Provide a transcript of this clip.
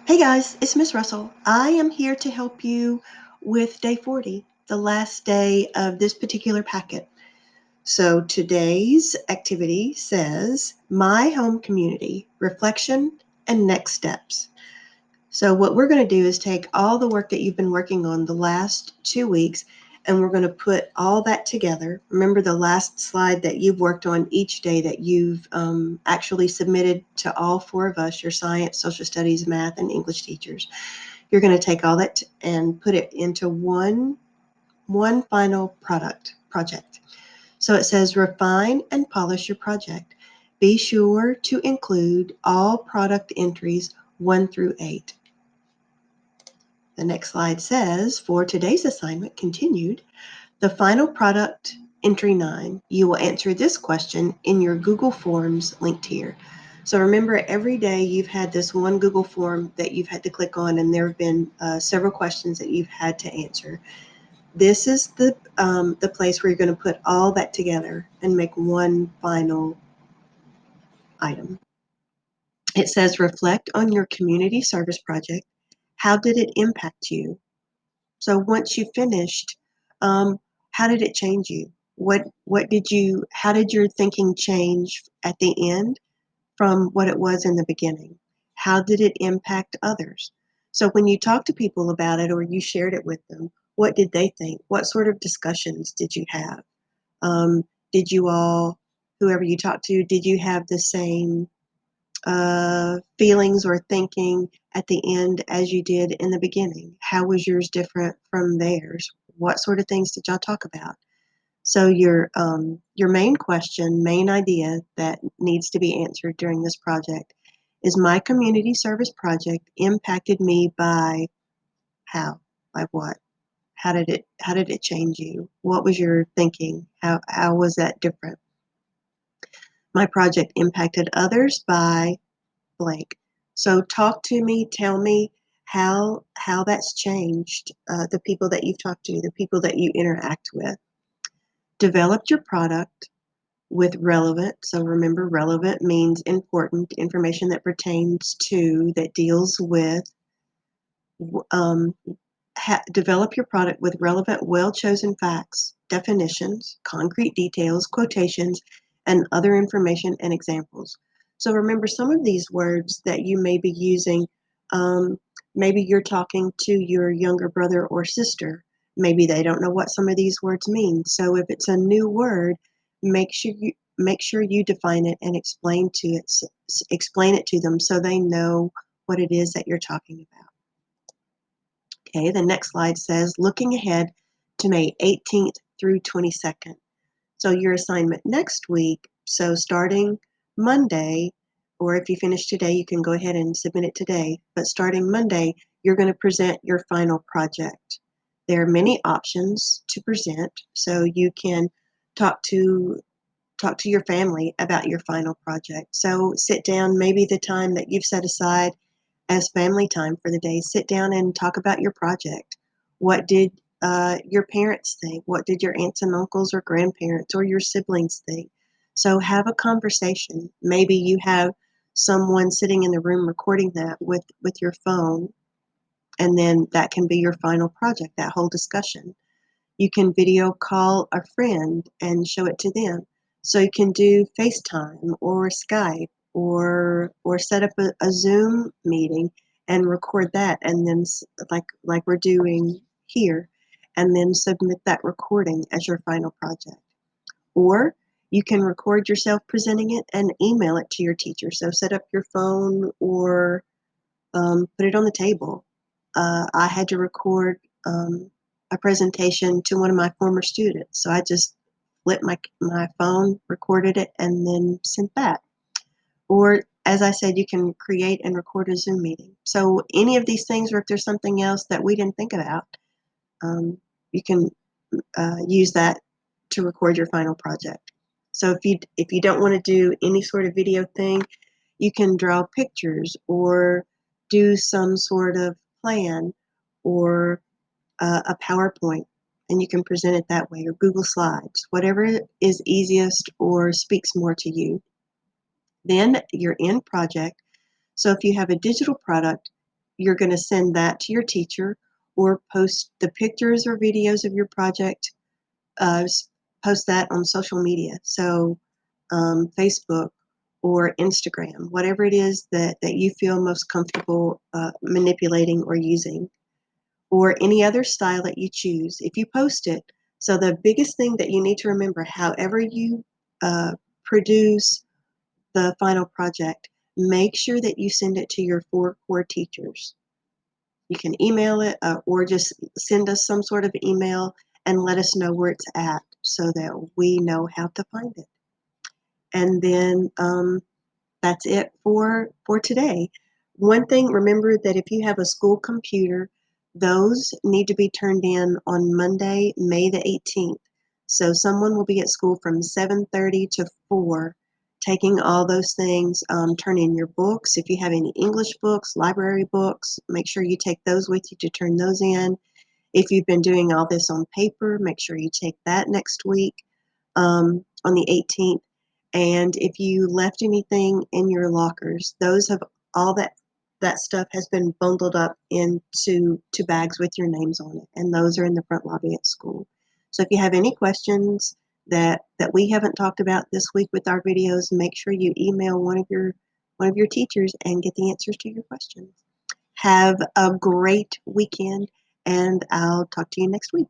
Hey guys, it's Miss Russell. I am here to help you with day 40, the last day of this particular packet. So today's activity says My Home Community, Reflection and Next Steps. So what we're going to do is take all the work that you've been working on the last 2 weeks and we're going to put all that together. Remember the last slide that you've worked on each day that you've actually submitted to all four of us, your science, social studies, math, and English teachers. You're going to take all that and put it into one final project. So it says refine and polish your project. Be sure to include all product entries 1 through 8. The next slide says, for today's assignment continued, the final product entry 9. You will answer this question in your Google Forms linked here. So remember, every day you've had this one Google form that you've had to click on, and there have been several questions that you've had to answer. This is the place where you're going to put all that together and make one final item. It says, reflect on your community service project. How did it impact you? So once you finished, how did it change you? How did your thinking change at the end from what it was in the beginning? How did it impact others? So when you talked to people about it or you shared it with them, what did they think? What sort of discussions did you have? Did you all, whoever you talked to, did you have the same feelings or thinking at the end as you did in the beginning? How was yours different from theirs? What sort of things did y'all talk about? So your main question, main idea that needs to be answered during this project is, my community service project impacted me by how? By what? How did it change you? What was your thinking? How was that different? My project impacted others by blank. So talk to me, tell me how that's changed the people that you've talked to, the people that you interact with. Develop your product with relevant. So remember, relevant means important information that pertains to, that deals with. Develop your product with relevant, well-chosen facts, definitions, concrete details, quotations, and other information and examples. So remember, some of these words that you may be using, maybe you're talking to your younger brother or sister. Maybe they don't know what some of these words mean. So if it's a new word, make sure you define it and explain it to them so they know what it is that you're talking about. Okay, the next slide says, looking ahead to May 18th through 22nd. So your assignment next week, so starting Monday, or if you finish today, you can go ahead and submit it today, but starting Monday, you're going to present your final project. There are many options to present, so you can talk to your family about your final project. So sit down, maybe the time that you've set aside as family time for the day, sit down and talk about your project. What did your parents think? What did your aunts and uncles or grandparents or your siblings think? So have a conversation. Maybe you have someone sitting in the room recording that with your phone, and then that can be your final project, that whole discussion. You can video call a friend and show it to them. So you can do FaceTime or Skype or set up a Zoom meeting and record that, and then like we're doing here, and then submit that recording as your final project. Or you can record yourself presenting it and email it to your teacher. So set up your phone or put it on the table. I had to record a presentation to one of my former students, so I just flipped my phone, recorded it, and then sent that. Or, as I said, you can create and record a Zoom meeting. So any of these things, or if there's something else that we didn't think about, you can use that to record your final project. So if you don't want to do any sort of video thing, you can draw pictures or do some sort of plan or a PowerPoint, and you can present it that way, or Google Slides, whatever is easiest or speaks more to you. Then your end project. So if you have a digital product, you're going to send that to your teacher or post the pictures or videos of your project, uh, post that on social media. So Facebook or Instagram, whatever it is that you feel most comfortable manipulating or using, or any other style that you choose. If you post it, so the biggest thing that you need to remember, however you produce the final project, make sure that you send it to your 4 core teachers. You can email it or just send us some sort of email and let us know where it's at so that we know how to find it. And then that's it for today. One thing, remember that if you have a school computer, those need to be turned in on Monday, May the 18th. So someone will be at school from 7:30 to 4, taking all those things. Turn in your books. If you have any English books, library books, make sure you take those with you to turn those in. If you've been doing all this on paper, make sure you take that next week on the 18th. And if you left anything in your lockers, those have all that stuff has been bundled up into bags with your names on it, and those are in the front lobby at school. So if you have any questions that we haven't talked about this week with our videos, make sure you email one of your teachers and get the answers to your questions. Have a great weekend, and I'll talk to you next week.